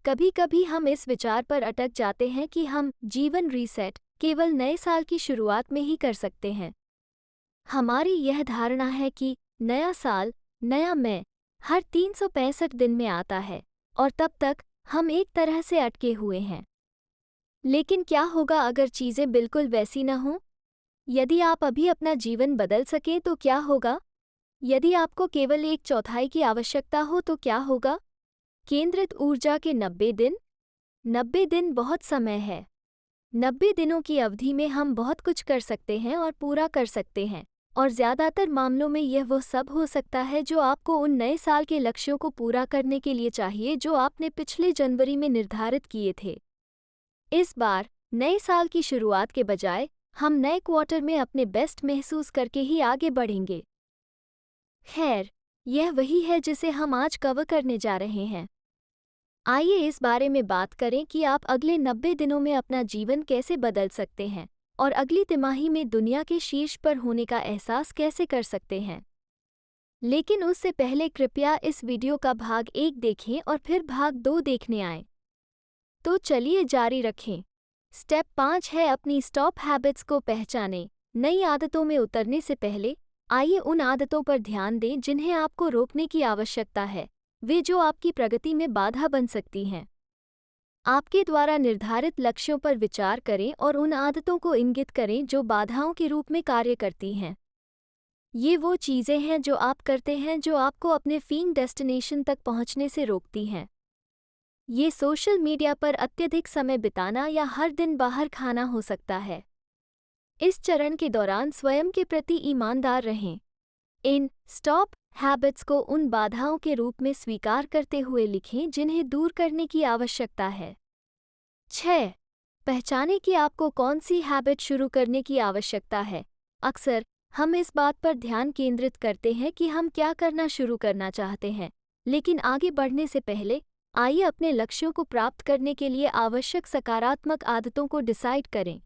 कभी कभी हम इस विचार पर अटक जाते हैं कि हम जीवन रीसेट केवल नए साल की शुरुआत में ही कर सकते हैं। हमारी यह धारणा है कि नया साल, नया मैं, हर 365 दिन में आता है और तब तक हम एक तरह से अटके हुए हैं। लेकिन क्या होगा अगर चीज़ें बिल्कुल वैसी न हों? यदि आप अभी अपना जीवन बदल सकें तो क्या होगा? यदि आपको केवल एक चौथाई की आवश्यकता हो तो क्या होगा? केंद्रित ऊर्जा के 90 दिन। 90 दिन बहुत समय है। 90 दिनों की अवधि में हम बहुत कुछ कर सकते हैं और पूरा कर सकते हैं, और ज़्यादातर मामलों में यह वो सब हो सकता है जो आपको उन नए साल के लक्ष्यों को पूरा करने के लिए चाहिए जो आपने पिछले जनवरी में निर्धारित किए थे। इस बार नए साल की शुरुआत के बजाय हम नए क्वार्टर में अपने बेस्ट महसूस करके ही आगे बढ़ेंगे। खैर, यह वही है जिसे हम आज कवर करने जा रहे हैं। आइए इस बारे में बात करें कि आप अगले 90 दिनों में अपना जीवन कैसे बदल सकते हैं और अगली तिमाही में दुनिया के शीर्ष पर होने का एहसास कैसे कर सकते हैं। लेकिन उससे पहले कृपया इस वीडियो का भाग 1 देखें और फिर भाग 2 देखने आएं। तो चलिए जारी रखें। स्टेप 5 है अपनी स्टॉप हैबिट्स को पहचानें। नई आदतों में उतरने से पहले आइए उन आदतों पर ध्यान दें जिन्हें आपको रोकने की आवश्यकता है, वे जो आपकी प्रगति में बाधा बन सकती हैं। आपके द्वारा निर्धारित लक्ष्यों पर विचार करें और उन आदतों को इंगित करें जो बाधाओं के रूप में कार्य करती हैं। ये वो चीज़ें हैं जो आप करते हैं जो आपको अपने फीइंग डेस्टिनेशन तक पहुंचने से रोकती हैं। ये सोशल मीडिया पर अत्यधिक समय बिताना या हर दिन बाहर खाना हो सकता है। इस चरण के दौरान स्वयं के प्रति ईमानदार रहें। इन स्टॉप हैबिट्स को उन बाधाओं के रूप में स्वीकार करते हुए लिखें जिन्हें दूर करने की आवश्यकता है। 6. पहचानें कि आपको कौन सी हैबिट शुरू करने की आवश्यकता है। अक्सर हम इस बात पर ध्यान केंद्रित करते हैं कि हम क्या करना शुरू करना चाहते हैं, लेकिन आगे बढ़ने से पहले आइए अपने लक्ष्यों को प्राप्त करने के लिए आवश्यक सकारात्मक आदतों को डिसाइड करें।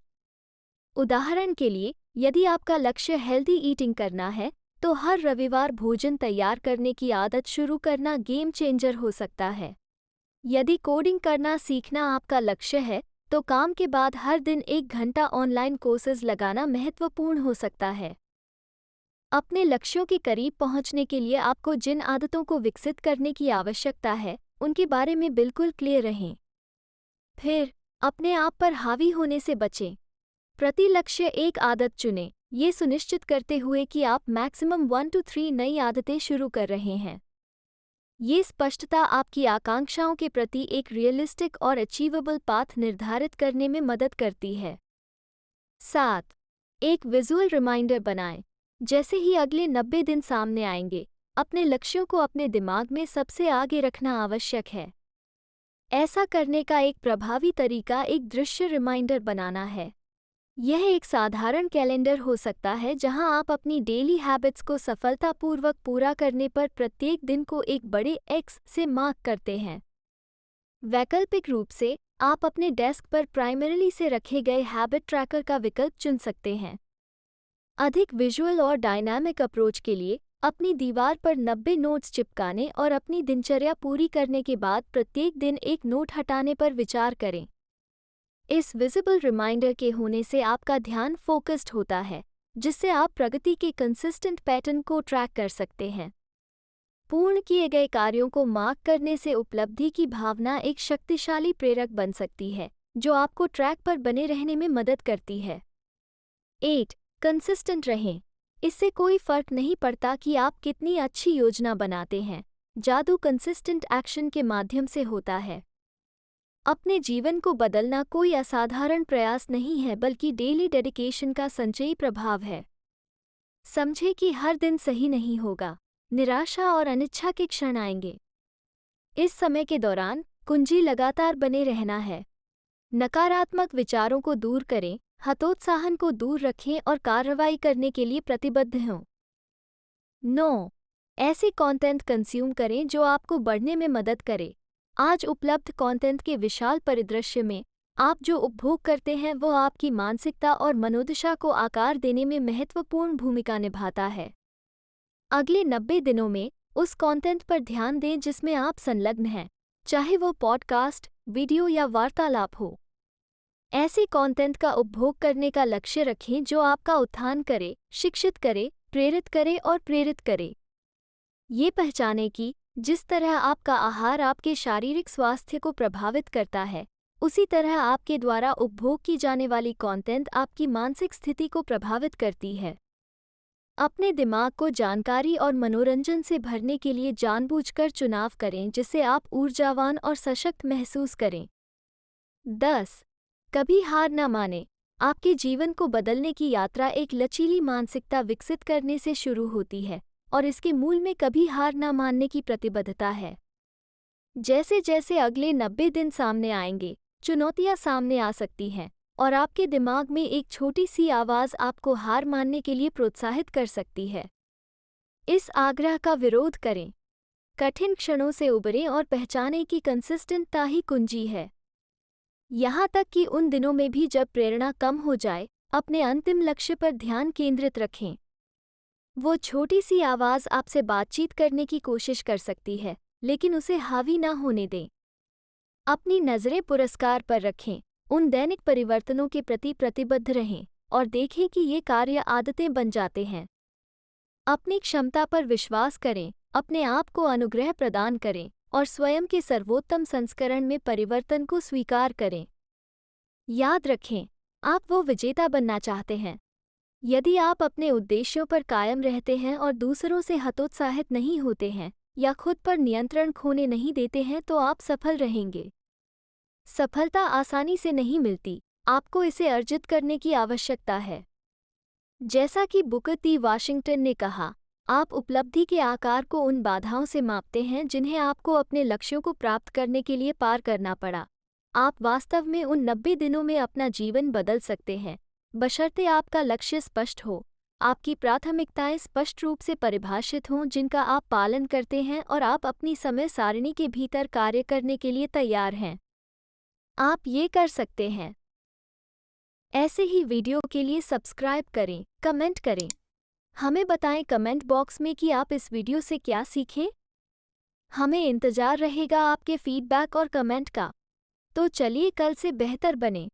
उदाहरण के लिए, यदि आपका लक्ष्य हेल्दी ईटिंग करना है, तो हर रविवार भोजन तैयार करने की आदत शुरू करना गेम चेंजर हो सकता है। यदि कोडिंग करना सीखना आपका लक्ष्य है, तो काम के बाद हर दिन 1 घंटा ऑनलाइन कोर्सेज लगाना महत्वपूर्ण हो सकता है। अपने लक्ष्यों के करीब पहुंचने के लिए आपको जिन आदतों को विकसित करने की आवश्यकता है, उनके बारे में बिल्कुल क्लियर रहें। फिर, अपने आप पर हावी होने से बचें। प्रति लक्ष्य एक आदत चुनें, ये सुनिश्चित करते हुए कि आप मैक्सिमम 1 to 3 नई आदतें शुरू कर रहे हैं। ये स्पष्टता आपकी आकांक्षाओं के प्रति एक रियलिस्टिक और अचीवेबल पाथ निर्धारित करने में मदद करती है। 7. एक विजुअल रिमाइंडर बनाएं। जैसे ही अगले 90 दिन सामने आएंगे, अपने लक्ष्यों को अपने दिमाग में सबसे आगे रखना आवश्यक है। ऐसा करने का एक प्रभावी तरीका एक दृश्य रिमाइंडर बनाना है। यह एक साधारण कैलेंडर हो सकता है जहां आप अपनी डेली हैबिट्स को सफलतापूर्वक पूरा करने पर प्रत्येक दिन को एक बड़े X से मार्क करते हैं। वैकल्पिक रूप से, आप अपने डेस्क पर प्राइमरीली से रखे गए हैबिट ट्रैकर का विकल्प चुन सकते हैं। अधिक विजुअल और डायनामिक अप्रोच के लिए, अपनी दीवार पर 90 नोट्स चिपकाने और अपनी दिनचर्या पूरी करने के बाद प्रत्येक दिन एक नोट हटाने पर विचार करें। इस विजिबल रिमाइंडर के होने से आपका ध्यान फोकस्ड होता है, जिससे आप प्रगति के कंसिस्टेंट पैटर्न को ट्रैक कर सकते हैं। पूर्ण किए गए कार्यों को मार्क करने से उपलब्धि की भावना एक शक्तिशाली प्रेरक बन सकती है, जो आपको ट्रैक पर बने रहने में मदद करती है। 8. कंसिस्टेंट रहें। इससे कोई फर्क नहीं पड़ता कि आप कितनी अच्छी योजना बनाते हैं, जादू कंसिस्टेंट एक्शन के माध्यम से होता है। अपने जीवन को बदलना कोई असाधारण प्रयास नहीं है, बल्कि डेली डेडिकेशन का संचयी प्रभाव है। समझे कि हर दिन सही नहीं होगा, निराशा और अनिच्छा के क्षण आएंगे। इस समय के दौरान कुंजी लगातार बने रहना है। नकारात्मक विचारों को दूर करें, हतोत्साहन को दूर रखें और कार्रवाई करने के लिए प्रतिबद्ध हों। 9. ऐसी कंटेंट कंज्यूम करें जो आपको बढ़ने में मदद करे। आज उपलब्ध कंटेंट के विशाल परिदृश्य में, आप जो उपभोग करते हैं वो आपकी मानसिकता और मनोदशा को आकार देने में महत्वपूर्ण भूमिका निभाता है। अगले 90 दिनों में उस कंटेंट पर ध्यान दें जिसमें आप संलग्न हैं। चाहे वो पॉडकास्ट, वीडियो या वार्तालाप हो। ऐसे कंटेंट का उपभोग करने का लक्ष्य रखें जो आपका उत्थान करे, शिक्षित करे, प्रेरित करे और प्रेरित करे। ये पहचानें कि जिस तरह आपका आहार आपके शारीरिक स्वास्थ्य को प्रभावित करता है, उसी तरह आपके द्वारा उपभोग की जाने वाली कंटेंट आपकी मानसिक स्थिति को प्रभावित करती है। अपने दिमाग को जानकारी और मनोरंजन से भरने के लिए जानबूझकर चुनाव करें जिससे आप ऊर्जावान और सशक्त महसूस करें। 10. कभी हार न मानें। आपके जीवन को बदलने की यात्रा एक लचीली मानसिकता विकसित करने से शुरू होती है और इसके मूल में कभी हार न मानने की प्रतिबद्धता है। जैसे जैसे अगले 90 दिन सामने आएंगे, चुनौतियां सामने आ सकती हैं और आपके दिमाग में एक छोटी सी आवाज़ आपको हार मानने के लिए प्रोत्साहित कर सकती है। इस आग्रह का विरोध करें। कठिन क्षणों से उबरें और पहचानें कि कंसिस्टेंटता ही कुंजी है। यहाँ तक कि उन दिनों में भी जब प्रेरणा कम हो जाए, अपने अंतिम लक्ष्य पर ध्यान केंद्रित रखें। वो छोटी सी आवाज़ आपसे बातचीत करने की कोशिश कर सकती है, लेकिन उसे हावी ना होने दें। अपनी नज़रें पुरस्कार पर रखें, उन दैनिक परिवर्तनों के प्रति प्रतिबद्ध रहें और देखें कि ये कार्य आदतें बन जाते हैं। अपनी क्षमता पर विश्वास करें, अपने आप को अनुग्रह प्रदान करें और स्वयं के सर्वोत्तम संस्करण में परिवर्तन को स्वीकार करें। याद रखें, आप वो विजेता बनना चाहते हैं। यदि आप अपने उद्देश्यों पर कायम रहते हैं और दूसरों से हतोत्साहित नहीं होते हैं या खुद पर नियंत्रण खोने नहीं देते हैं तो आप सफल रहेंगे। सफलता आसानी से नहीं मिलती, आपको इसे अर्जित करने की आवश्यकता है। जैसा कि बुकर टी वाशिंगटन ने कहा, आप उपलब्धि के आकार को उन बाधाओं से मापते हैं जिन्हें आपको अपने लक्ष्यों को प्राप्त करने के लिए पार करना पड़ा। आप वास्तव में उन 90 दिनों में अपना जीवन बदल सकते हैं, बशर्ते आपका लक्ष्य स्पष्ट हो, आपकी प्राथमिकताएं स्पष्ट रूप से परिभाषित हों जिनका आप पालन करते हैं और आप अपनी समय सारिणी के भीतर कार्य करने के लिए तैयार हैं। आप ये कर सकते हैं। ऐसे ही वीडियो के लिए सब्सक्राइब करें, कमेंट करें। हमें बताएं कमेंट बॉक्स में कि आप इस वीडियो से क्या सीखें। हमें इंतज़ार रहेगा आपके फीडबैक और कमेंट का। तो चलिए कल से बेहतर बने।